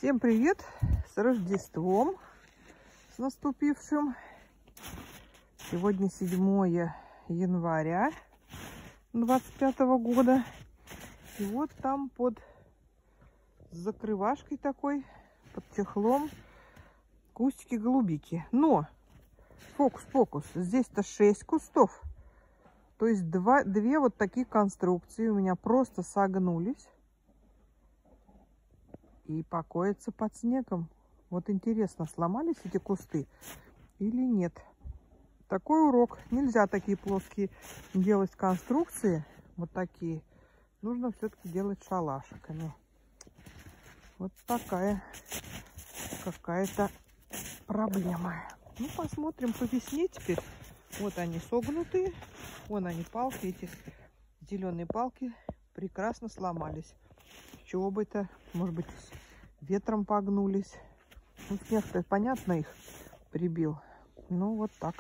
Всем привет! С Рождеством! С наступившим! Сегодня 7 января 25 года. И вот там под закрывашкой такой, под чехлом, кустики голубики. Но, фокус-покус, здесь-то 6 кустов. То есть две вот такие конструкции у меня просто согнулись и покоятся под снегом. Вот интересно, сломались эти кусты или нет. Такой урок. Нельзя такие плоские делать конструкции. Вот такие. Нужно все-таки делать шалашиками. Вот такая какая-то проблема. Ну, посмотрим по весне теперь. Вот они согнутые. Вон они, палки, эти зеленые палки прекрасно сломались. С чего бы это? Может быть, ветром погнулись. Ну, снег-то, понятно, их прибил. Ну, вот так.